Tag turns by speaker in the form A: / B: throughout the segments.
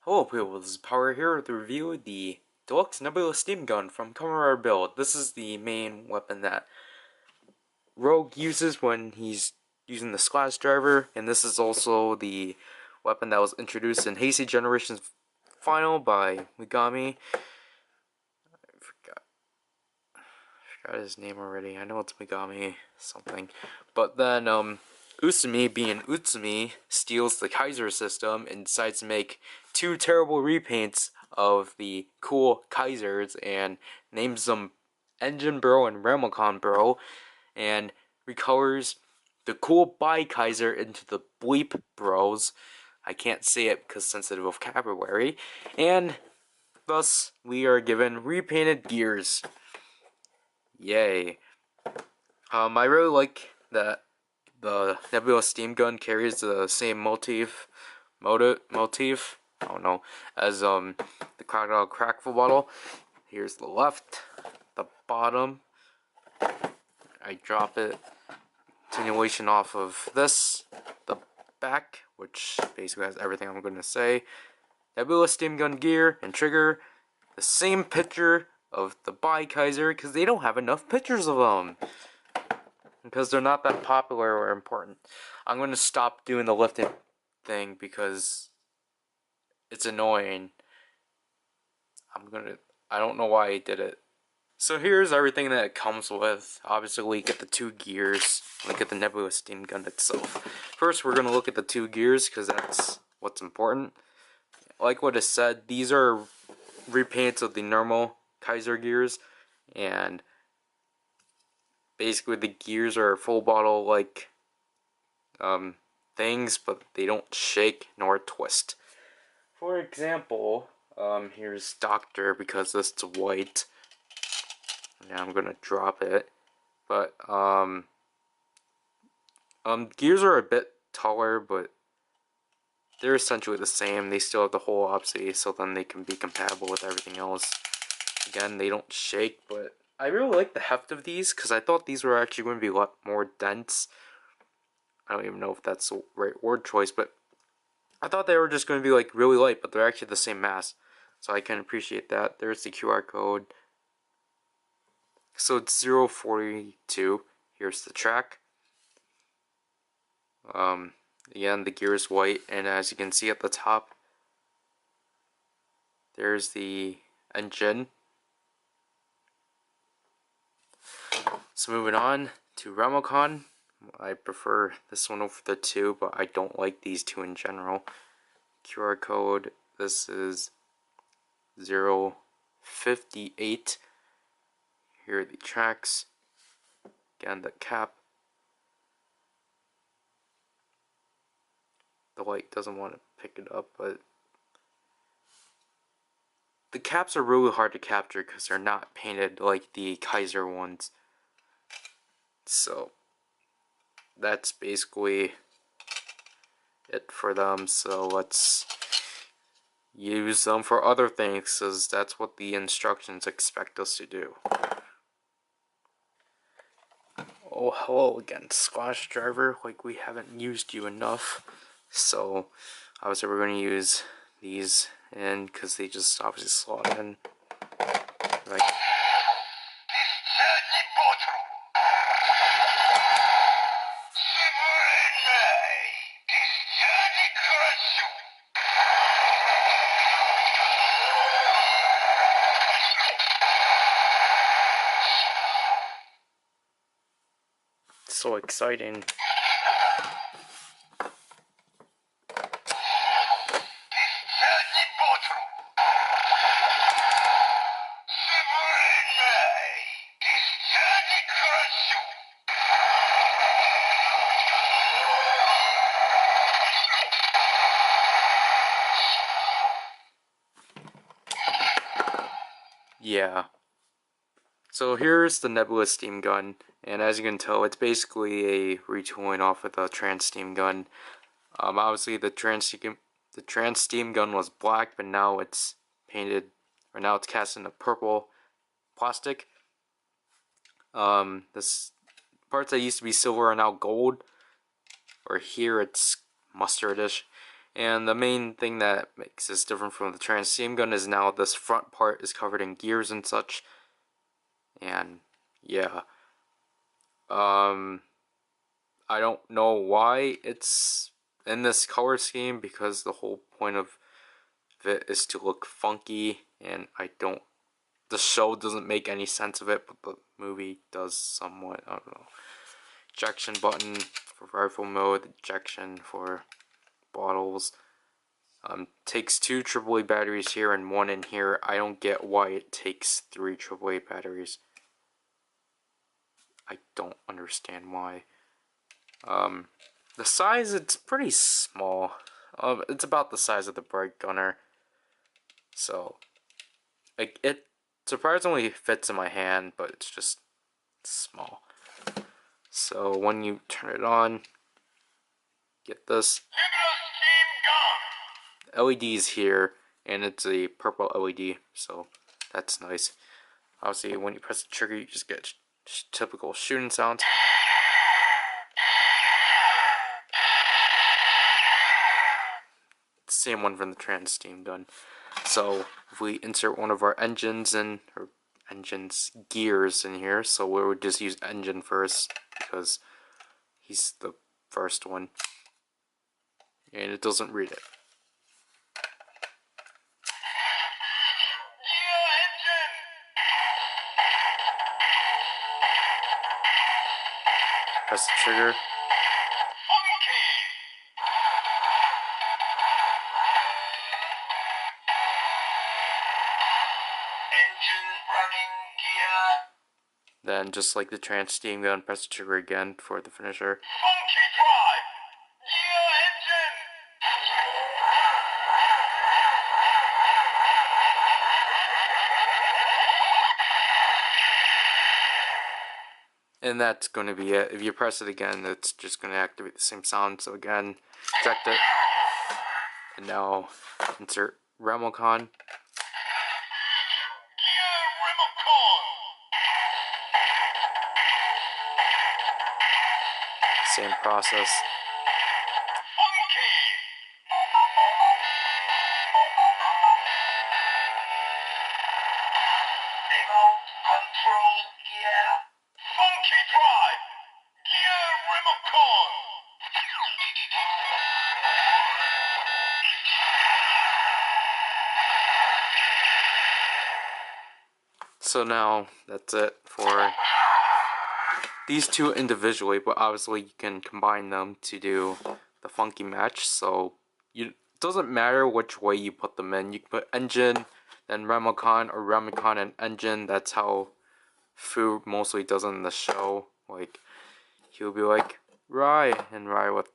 A: Hello people, this is Power here to review the DX Nebula Steam Gun from Kamen Rider Build. This is the main weapon that Rogue uses when he's using the Splash Driver, and this is also the weapon that was introduced in Heisei Generations Final by Megami. I forgot his name already. I know it's Megami something. But then Utsumi, being Utsumi, steals the Kaiser system and decides to make two terrible repaints of the cool Kaisers and names them Engine Bro and Ramocon Bro, and recolors the cool Bi Kaiser into the Bleep Bros. I can't say it because sensitive vocabulary, and thus we are given repainted gears. Yay. I really like that the Nebula Steam Gun carries the same motif, I don't know, as the Crocodile Crackful bottle. Here's the left, the bottom. I drop it, continuation off of this, the back, which basically has everything I'm going to say. Nebula Steam Gun gear and trigger, the same picture of the Bi Kaiser, because they don't have enough pictures of them. Because they're not that popular or important. I'm going to stop doing the lifting thing because it's annoying. I don't know why I did it. So here's everything that it comes with. Obviously we get the two gears, we get the Nebula Steam Gun itself. First we're going to look at the two gears because that's what's important. Like what is said, these are repaints of the normal Kaiser gears, and basically the gears are full bottle like things, but they don't shake nor twist. For example, here's Doctor, because this is white. Now I'm gonna drop it, but gears are a bit taller, but they're essentially the same. They still have the whole obsi, so then they can be compatible with everything else. Again, they don't shake, but I really like the heft of these because I thought these were actually going to be a lot more dense. I don't even know if that's the right word choice, but I thought they were just going to be like really light, but they're actually the same mass. So I can appreciate that. There's the QR code. So it's 042. Here's the track. Again, the gear is white, and as you can see at the top, there's the engine. So moving on to Ramocon. I prefer this one over the two, but I don't like these two in general. QR code, this is 058. Here are the tracks. Again, the cap. The light doesn't want to pick it up, but the caps are really hard to capture because they're not painted like the Kaiser ones. So that's basically it for them. So let's use them for other things, because that's what the instructions expect us to do. Oh, hello again, Splash Driver. Like, we haven't used you enough. So obviously we're going to use these in because they just obviously slot in. Like, so exciting. Yeah. So here's the Nebula Steam Gun, and as you can tell, it's basically a retooling off of the Trans Steam Gun. Obviously the Trans Steam Gun was black, but now it's painted, or now it's cast in a purple plastic. This parts that used to be silver are now gold, or here it's mustardish, And the main thing that makes this different from the Trans Steam Gun is now this front part is covered in gears and such. And yeah, I don't know why it's in this color scheme, because the whole point of it is to look funky, and the show doesn't make any sense of it, but the movie does somewhat. I don't know. Ejection button for rifle mode, ejection for bottles. Takes 2 AAA batteries here and 1 in here. I don't get why it takes 3 AAA batteries. I don't understand why. The size, it's pretty small. It's about the size of the bright gunner. So, like, it surprisingly fits in my hand, but it's just small. So when you turn it on, get this. LEDs here, and it's a purple LED, so that's nice. Obviously, when you press the trigger, you just get typical shooting sounds. Same one from the Trans Steam Gun. So if we insert one of our engines gears in here, so we would just use engine first because he's the first one, and it doesn't read it. Press the trigger. Then, just like the Trans Steam Gun, press the trigger again for the finisher. And that's going to be it. If you press it again, it's just going to activate the same sound. So again, eject it. And now insert Remocon. Same process. So now that's it for these two individually, but obviously you can combine them to do the funky match. So it doesn't matter which way you put them in. You can put engine, then Remocon, or Remocon and engine. That's how Fu mostly does it in the show. Like, he'll be like, Rai, and Rai would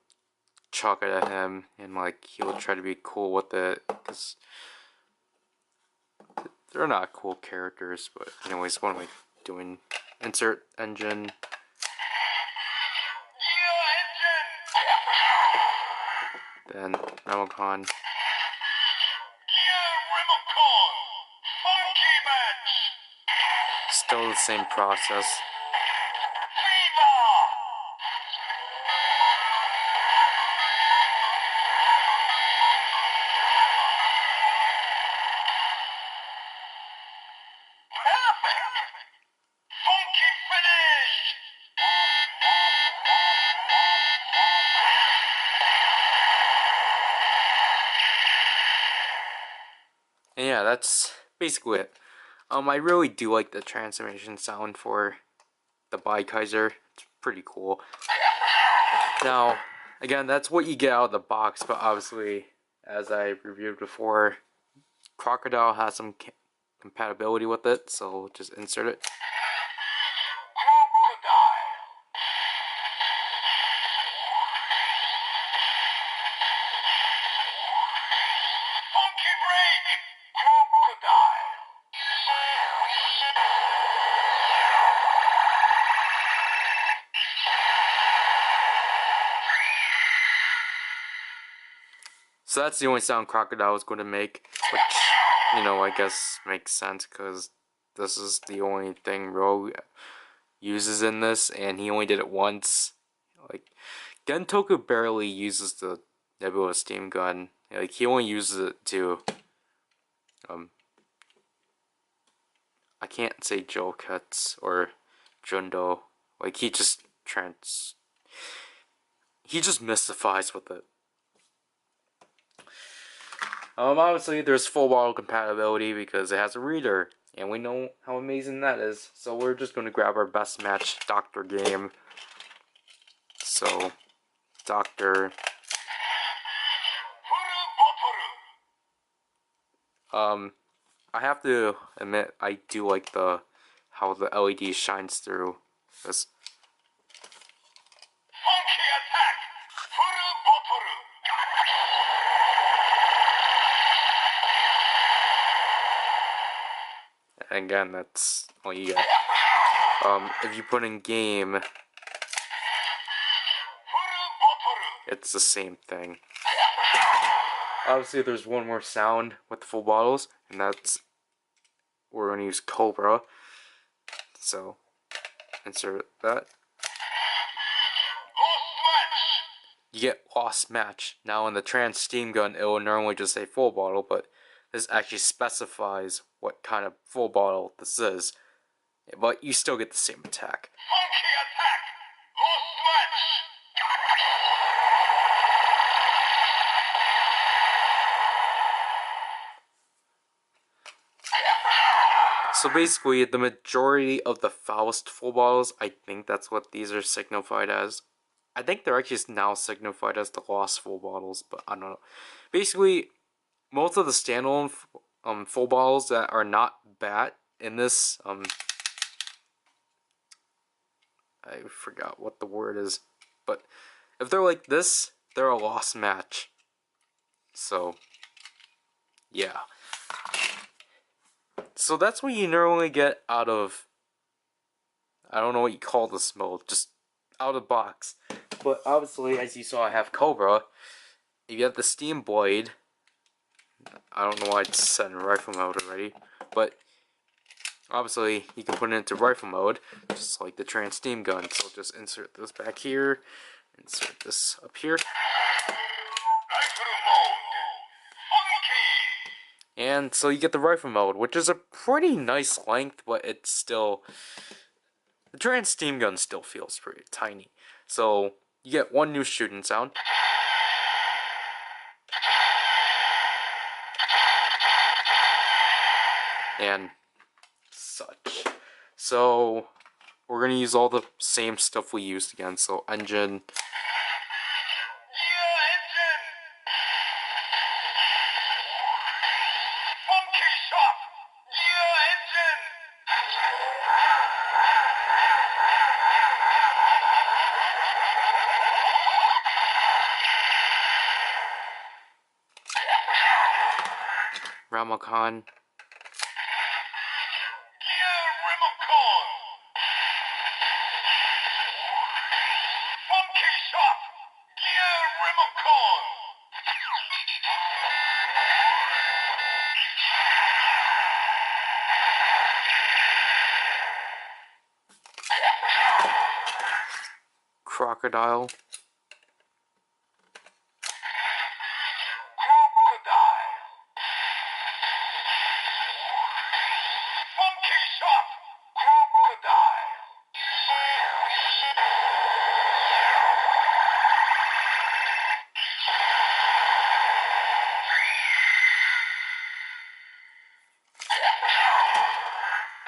A: chalk it at him, and like he'll try to be cool with it, because they're not cool characters. But anyways, what am I doing? Insert engine. Then Remocon. Still the same process. And yeah, that's basically it. I really do like the transformation sound for the Kaiser. It's pretty cool. Now, again, that's what you get out of the box, but obviously, as I reviewed before, Crocodile has some compatibility with it, so just insert it. So that's the only sound Crocodile is going to make, which, you know, I guess makes sense, because this is the only thing Rogue uses in this, and he only did it once. Like, Gentoku barely uses the Nebula Steam Gun. Like, he only uses it to, I can't say Jokets or Jundo. Like, he just mystifies with it. Obviously, there's full bottle compatibility because it has a reader, and we know how amazing that is. So we're just going to grab our best match Doctor game. So, Doctor. I have to admit, I do like how the LED shines through this. Again, that's all you get. If you put in game, it's the same thing. Obviously, there's one more sound with the full bottles, and that's we're going to use Cobra. So, insert that. You get Lost Match. Now, in the Trans Steam Gun, it will normally just say full bottle, but this actually specifies what kind of full bottle this is. But you still get the same attack. So basically, the majority of the Faust full bottles, I think that's what these are signified as. I think they're actually now signified as the Lost full bottles, but I don't know. Basically, most of the standalone full bottles that are not bat in this, I forgot what the word is, but if they're like this, they're a lost match. So, yeah. So that's what you normally get out of, I don't know what you call this mode, just out of box. But obviously, as you saw, I have Cobra. If you have the Steam Blade, I don't know why it's set in rifle mode already, but obviously you can put it into rifle mode, just like the Trans Steam Gun. So just insert this back here, insert this up here. And so you get the rifle mode, which is a pretty nice length, but it's still, the Trans Steam Gun still feels pretty tiny. So you get one new shooting sound. And such. So we're gonna use all the same stuff we used again. So engine. Ramacon. Crocodile.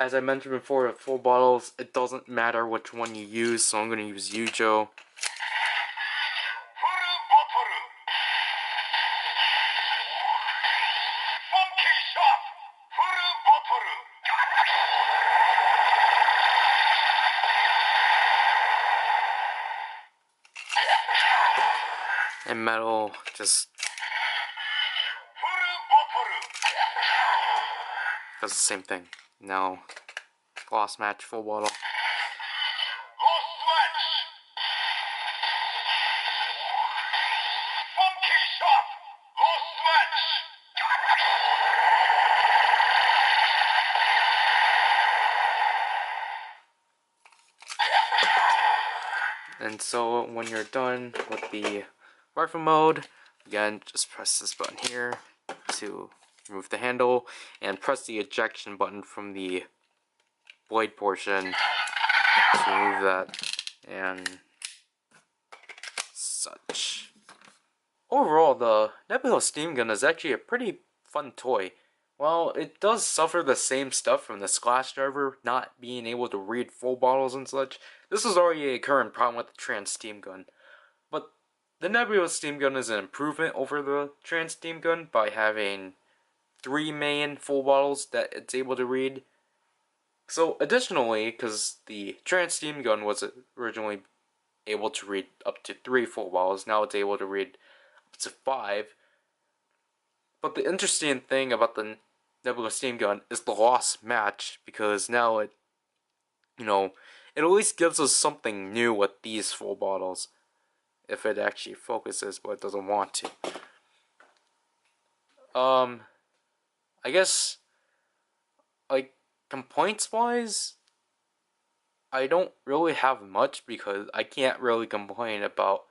A: As I mentioned before, with full bottles, it doesn't matter which one you use, so I'm going to use Yujo. And metal, just does the same thing. Now, Lost Match, full bottle. And so when you're done with the rifle mode, Again, just press this button here to remove the handle, and press the ejection button from the blade portion to remove that, and such. Overall, the Nebula Steam Gun is actually a pretty fun toy. While it does suffer the same stuff from the Splash Driver not being able to read full bottles and such, this is already a current problem with the Trans Steam Gun. But the Nebula Steam Gun is an improvement over the Trans Steam Gun by having 3 main full bottles that it's able to read. So additionally, because the Trans Steam Gun was originally able to read up to 3 full bottles, now it's able to read up to 5. But the interesting thing about the Nebula Steam Gun is the lost match, because now it at least gives us something new with these full bottles, if it actually focuses, but it doesn't want to. I guess, like, complaints wise, I don't really have much, because I can't really complain about,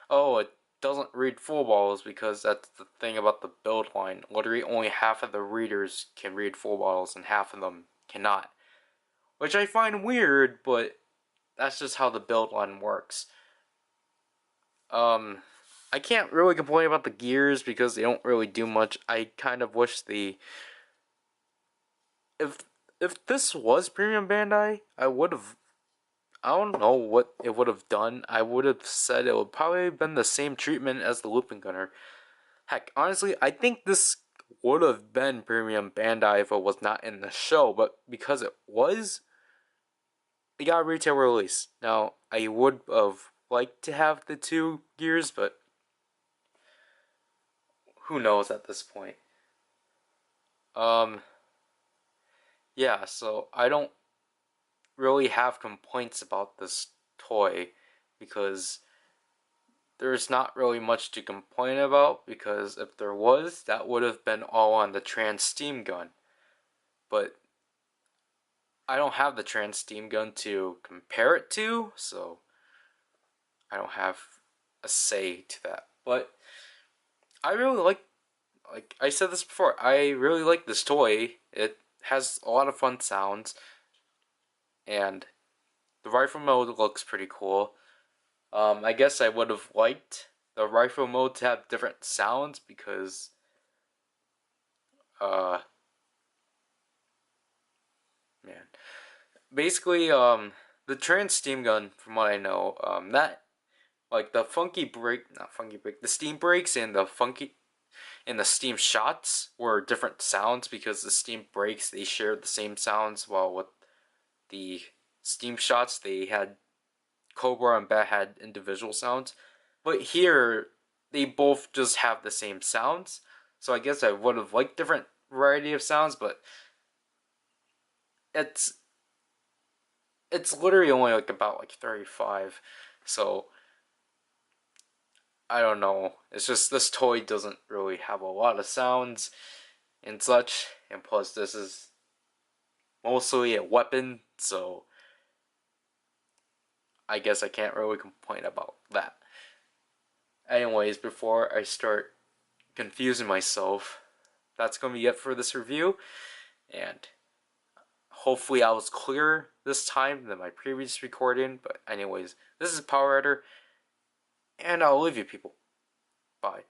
A: oh, it doesn't read full bottles, because that's the thing about the build line. Literally only half of the readers can read full bottles and half of them cannot. Which I find weird, but that's just how the build line works. I can't really complain about the gears because they don't really do much. I kind of wish if this was Premium Bandai, I don't know what it would have done. I would have said it would probably have been the same treatment as the Looping Gunner. Heck, honestly, I think this would have been Premium Bandai if it was not in the show, but because it was, it got a retail release. Now, I would have liked to have the 2 gears, but who knows at this point. Yeah, so I don't really have complaints about this toy, because there's not really much to complain about, because if there was, that would have been all on the Trans Steam Gun. But I don't have the Trans Steam Gun to compare it to, so I don't have a say to that. But I really like I said this before, I really like this toy. It has a lot of fun sounds, and the rifle mode looks pretty cool. I guess I would have liked the rifle mode to have different sounds, because man, basically, the Trans Steam Gun, from what I know, that, like, the the steam brakes and the steam shots were different sounds, because the steam brakes, they shared the same sounds, while with the steam shots, they had Cobra and Bat had individual sounds. But here, they both just have the same sounds. So I guess I would have liked different variety of sounds, but it's literally only like about like 35. So I don't know. It's just this toy doesn't really have a lot of sounds and such, and plus this is mostly a weapon, so I guess I can't really complain about that. Anyways, before I start confusing myself, that's going to be it for this review, and hopefully I was clearer this time than my previous recording. But anyways, this is PowerRider, and I'll leave you people. Bye.